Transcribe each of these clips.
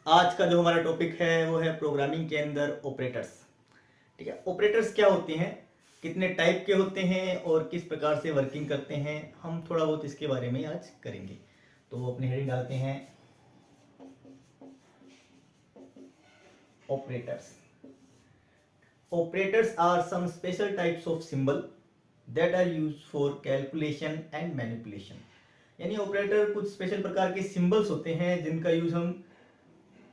आज का जो हमारा टॉपिक है वो है प्रोग्रामिंग के अंदर ऑपरेटर्स। ठीक है, ऑपरेटर्स क्या होते हैं, कितने टाइप के होते हैं और किस प्रकार से वर्किंग करते हैं, हम थोड़ा बहुत इसके बारे में आज करेंगे। तो अपनी हेडिंग डालते हैं operators. Operators are some special types of symbol that are used for calculation and manipulation. यानी ऑपरेटर कुछ स्पेशल प्रकार के सिंबल्स होते हैं जिनका यूज हम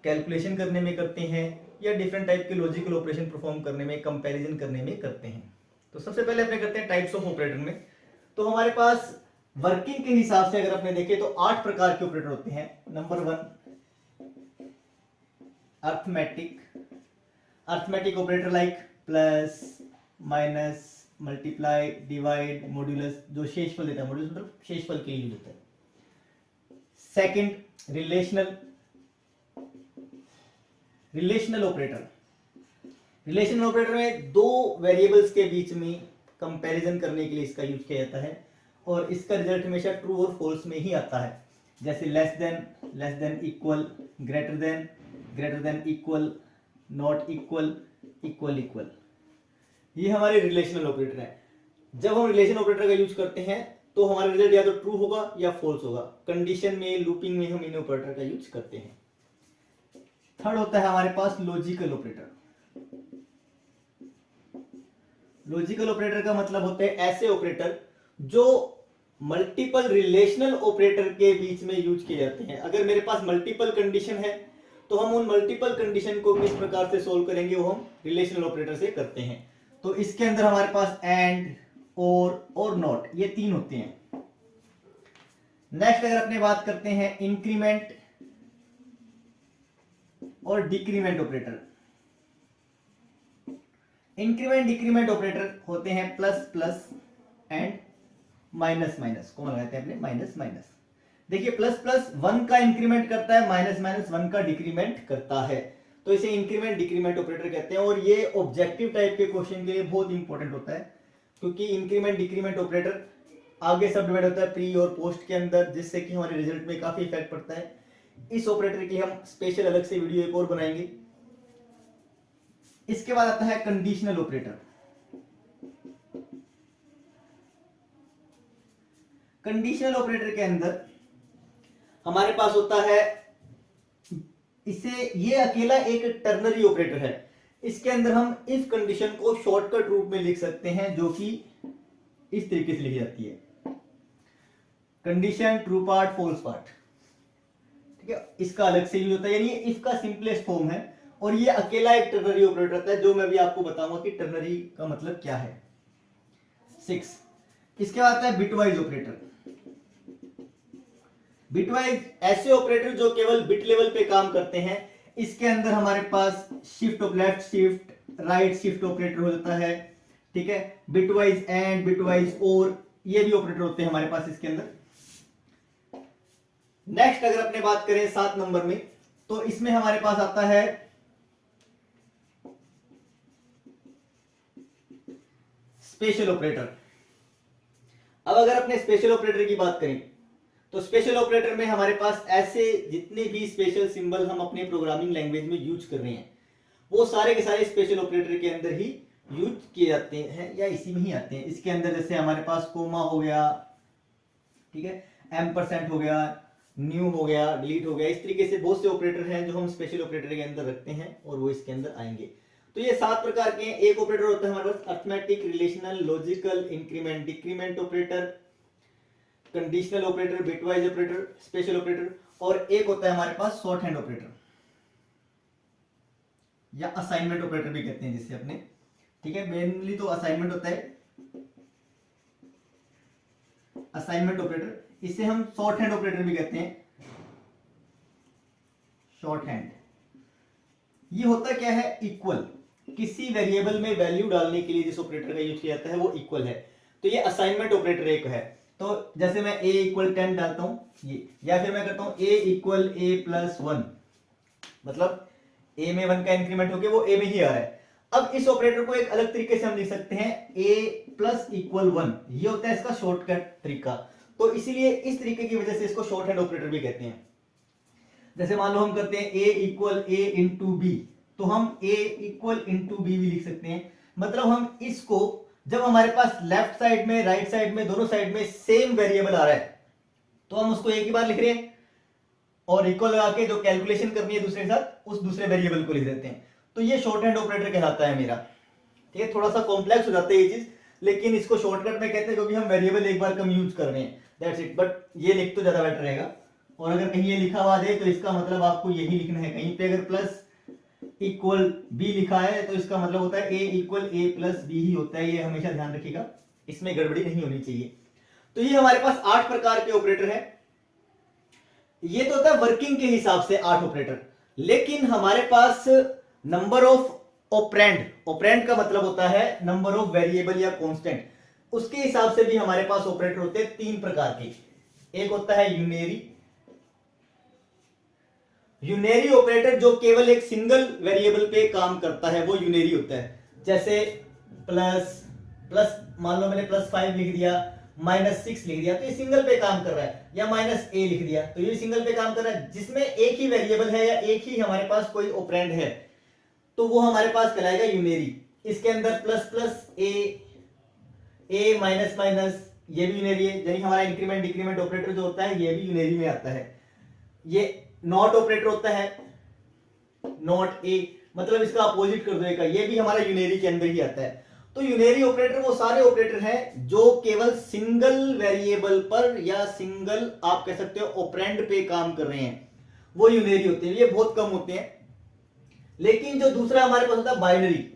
कैलकुलेशन करने में करते हैं या डिफरेंट टाइप के लॉजिकल ऑपरेशन परफॉर्म करने में, कंपैरिजन करने में करते हैं। तो सबसे पहले अपने करते हैं टाइप्स ऑफ ऑपरेटर में। तो हमारे पास वर्किंग के हिसाब से अगर अपने देखें तो 8 प्रकार के ऑपरेटर होते हैं। Number 1 arithmetic. Arithmetic operator like plus, minus, multiply, divide, modulus, जो शेषफल देता है। मॉड्यूलस मतलब शेषफल के लिए यूज होता है। Second relational. Relational operator, relational operator में दो वेरिएबल्स के बीच में कंपैरिजन करने के लिए इसका यूज किया जाता है और इसका रिजल्ट हमेशा ट्रू और फॉल्स में ही आता है। जैसे less than, equal, greater than equal, not equal, equal equal. ये हमारे रिलेशनल ऑपरेटर है। जब हम रिलेशन ऑपरेटर का यूज करते हैं तो हमारा रिजल्ट या तो ट्रू होगा या फॉल्स होगा। कंडीशन में, लूपिंग में हम इन ऑपरेटर का यूज करते हैं। थर्ड होता है हमारे पास लॉजिकल ऑपरेटर। लॉजिकल ऑपरेटर का मतलब होते हैं ऐसे ऑपरेटर जो मल्टीपल रिलेशनल ऑपरेटर के बीच में यूज किए जाते हैं। अगर मेरे पास मल्टीपल कंडीशन है तो हम उन मल्टीपल कंडीशन को किस प्रकार से सोल्व करेंगे, वो हम रिलेशनल ऑपरेटर से करते हैं। तो इसके अंदर हमारे पास एंड, और नॉट, ये तीन होते हैं। नेक्स्ट अगर अपने बात करते हैं इंक्रीमेंट और decrement operator. Increment decrement operator होते हैं plus plus and minus minus. कौन लगाते हैं अपने? Minus minus. देखिए प्लस प्लस 1 का इंक्रीमेंट करता है, माइनस माइनस 1 का डिक्रीमेंट करता है। तो इसे इंक्रीमेंट डिक्रीमेंट ऑपरेटर कहते हैं और ये ऑब्जेक्टिव टाइप के क्वेश्चन के लिए बहुत इंपॉर्टेंट होता है, क्योंकि इंक्रीमेंट डिक्रीमेंट ऑपरेटर आगे सब डिवाइड होता है प्री और पोस्ट के अंदर, जिससे कि हमारे रिजल्ट में काफी इफेक्ट पड़ता है। इस ऑपरेटर की हम स्पेशल अलग से वीडियो एक और बनाएंगे। इसके बाद आता है कंडीशनल ऑपरेटर। कंडीशनल ऑपरेटर के अंदर हमारे पास होता है, इसे, ये अकेला एक टर्नरी ऑपरेटर है। इसके अंदर हम इफ कंडीशन को शॉर्टकट रूप में लिख सकते हैं, जो कि इस तरीके से लिखी जाती है, condition, true part, false part. ठीक है, इसका अलग से यूज होता है, यानी ये इफ का सिंपलेस्ट फॉर्म है और ये अकेला एक टर्नरी ऑपरेटर होता है, जो मैं भी आपको बताऊंगा कि टर्नरी का मतलब क्या है। 6 इसके बाद आता है बिटवाइज ऑपरेटर। बिटवाइज ऐसे ऑपरेटर जो केवल बिट लेवल पे काम करते हैं। इसके अंदर हमारे पास shift of left shift, right shift operator हो जाता है। ठीक है, बिटवाइज एंड, बिटवाइज और, ये भी ऑपरेटर होते हैं हमारे पास इसके अंदर। नेक्स्ट अगर अपने बात करें 7 नंबर में, तो इसमें हमारे पास आता है स्पेशल ऑपरेटर। अब अगर अपने स्पेशल ऑपरेटर की बात करें तो स्पेशल ऑपरेटर में हमारे पास ऐसे जितने भी स्पेशल सिंबल हम अपने प्रोग्रामिंग लैंग्वेज में यूज कर रहे हैं, वो सारे के सारे स्पेशल ऑपरेटर के अंदर ही यूज किए जाते हैं या इसी में ही आते हैं। इसके अंदर जैसे हमारे पास कोमा हो गया, ठीक है, एम्परसेंट हो गया, न्यू हो गया, डिलीट हो गया, इस तरीके से बहुत से ऑपरेटर हैं जो हम स्पेशल ऑपरेटर के अंदर रखते हैं और वो इसके अंदर आएंगे। तो ये 7 प्रकार के हैं। एक ऑपरेटर होता है हमारे पास arithmetic, relational, logical, increment decrement operator, conditional operator, bitwise operator, special operator, और एक होता है हमारे पास शॉर्ट हैंड ऑपरेटर या असाइनमेंट ऑपरेटर भी कहते हैं जिसे अपने। ठीक है, मेनली तो असाइनमेंट होता है, असाइनमेंट ऑपरेटर। इसे हम शॉर्ट हैंड ऑपरेटर भी कहते हैं, शॉर्ट हैंड। ये होता क्या है? इक्वल। किसी वेरिएबल में वैल्यू डालने के लिए जिस ऑपरेटर का यूज किया जाता है वो इक्वल है। तो ये असाइनमेंट ऑपरेटर एक है। तो जैसे मैं a इक्वल 10 डालता हूं ये, या फिर मैं करता हूं a इक्वल a प्लस 1, मतलब a में 1 का इंक्रीमेंट होकर वो a में ही आ रहा है। अब इस ऑपरेटर को एक अलग तरीके से हम लिख सकते हैं a प्लस इक्वल 1, ये होता है इसका शॉर्टकट तरीका। तो इसीलिए इस तरीके की वजह से इसको शॉर्ट हैंड ऑपरेटर भी कहते हैं। जैसे मान लो हम करते हैं a equal a into B, तो हम a इक्वल इंटू बी भी लिख सकते हैं। मतलब हम इसको जब हमारे पास लेफ्ट साइड में राइट साइड में दोनों साइड में सेम वेरिएबल आ रहा है तो हम उसको एक ही बार लिख रहे हैं और इक्वल लगा के जो कैलकुलेशन करनी है दूसरे के साथ उस दूसरे वेरिएबल को लिख देते हैं। तो ये शॉर्ट हैंड ऑपरेटर कहलाता है मेरा। ठीक है, थोड़ा सा कॉम्प्लेक्स हो जाता है ये चीज, लेकिन इसको शॉर्टकट में कहते हैं क्योंकि हम वेरिएबल एक बार कम यूज कर रहे हैं, दैट्स इट। बट ये लिख तो ज्यादा बेटर रहेगा। और अगर कहीं ये लिखा हुआ है तो इसका मतलब आपको यही लिखना है। कहीं पे अगर प्लस इक्वल बी लिखा है तो इसका मतलब होता है ए इक्वल ए प्लस बी ही होता है। ये हमेशा ध्यान रखिएगा, इसमें गड़बड़ी नहीं होनी चाहिए। तो ये हमारे पास 8 प्रकार के ऑपरेटर है। ये तो होता है वर्किंग के हिसाब से 8 ऑपरेटर। लेकिन हमारे पास नंबर ऑफ ऑपरेंड, ऑपरेंड का मतलब होता है नंबर ऑफ वेरिएबल या कांस्टेंट, उसके हिसाब से भी हमारे पास ऑपरेटर होते हैं 3 प्रकार के। एक होता है यूनेरी, यूनेरी ऑपरेटर जो केवल एक सिंगल वेरिएबल पे काम करता है वो यूनेरी होता है। जैसे प्लस प्लस, मान लो मैंने +5 लिख दिया, -6 लिख दिया तो ये सिंगल पे काम कर रहा है, या -a लिख दिया तो ये सिंगल पे काम कर रहा है। जिसमें एक ही वेरिएबल है या एक ही हमारे पास कोई ऑपरेंड है तो वो हमारे पास कहलाएगा यूनेरी। इसके अंदर प्लस प्लस ए माइनस माइनस ये भी यूनेरी है, यानी हमारा इंक्रीमेंट डिक्रीमेंट ऑपरेटर जो होता है ये भी यूनेरी में आता है। ये नॉट ऑपरेटर होता है, नॉट ए मतलब इसका अपोजिट कर दो का, ये भी हमारा यूनेरी के अंदर ही आता है। तो यूनेरी ऑपरेटर वो सारे ऑपरेटर हैं जो केवल सिंगल वेरिएबल पर या सिंगल आप कह सकते हो ऑपरेंड पे काम कर रहे हैं, वो यूनेरी होते हैं। ये बहुत कम होते हैं। लेकिन जो दूसरा हमारे पास होता है बाइनरी,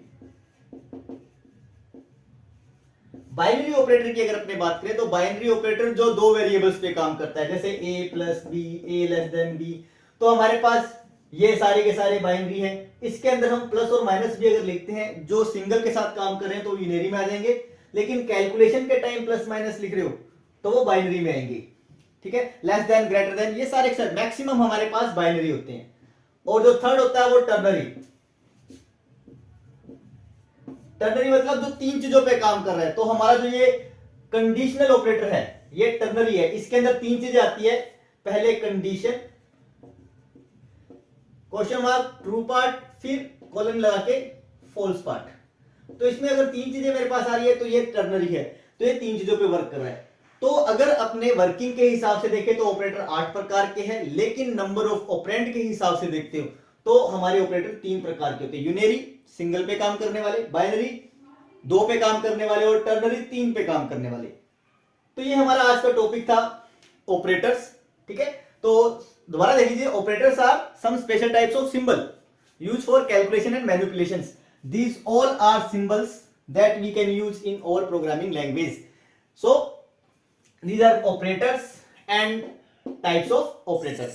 बाइनरी ऑपरेटर की अगर अपने बात करें तो बाइनरी ऑपरेटर जो 2 वेरिएबल्स पे काम करता है, जैसे a plus B, a less than B, तो हमारे पास ये सारे के सारे बाइनरी है। इसके अंदर हम प्लस और माइनस भी अगर लिखते हैं जो सिंगल के साथ काम कर रहे हैं तो यूनेरी में आ जाएंगे, लेकिन कैलकुलेशन के टाइम प्लस माइनस लिख रहे हो तो वो बाइनरी में आएंगे। ठीक है, लेस देन ग्रेटर देन ये सारे मैक्सिमम हमारे पास बाइनरी होते हैं। और जो थर्ड होता है वो टर्नरी, टर्नरी मतलब जो 3 चीजों पे काम कर रहा है। तो हमारा जो ये कंडीशनल ऑपरेटर है ये टर्नरी है। इसके अंदर 3 चीजें आती है, पहले condition, question mark, true part, फिर कॉलन लगा के फॉल्स पार्ट। तो इसमें अगर 3 चीजें मेरे पास आ रही है तो ये टर्नरी है, तो ये 3 चीजों पे वर्क कर रहा है। तो अगर अपने वर्किंग के हिसाब से देखें तो ऑपरेटर 8 प्रकार के हैं, लेकिन नंबर ऑफ ऑपरेंड के हिसाब से देखते हो तो हमारे ऑपरेटर 3 प्रकार के होते हैं। यूनेरी सिंगल पे काम करने वाले, बाइनरी 2 पे काम करने वाले और टर्नरी 3 पे काम करने वाले। तो ये हमारा आज का टॉपिक था ऑपरेटर्स। ठीक है, तो दोबारा देख लीजिए, operators are some special types of symbol use for calculation and manipulations. These all are symbols that we can use in our programming language. So these are operators and types of operators.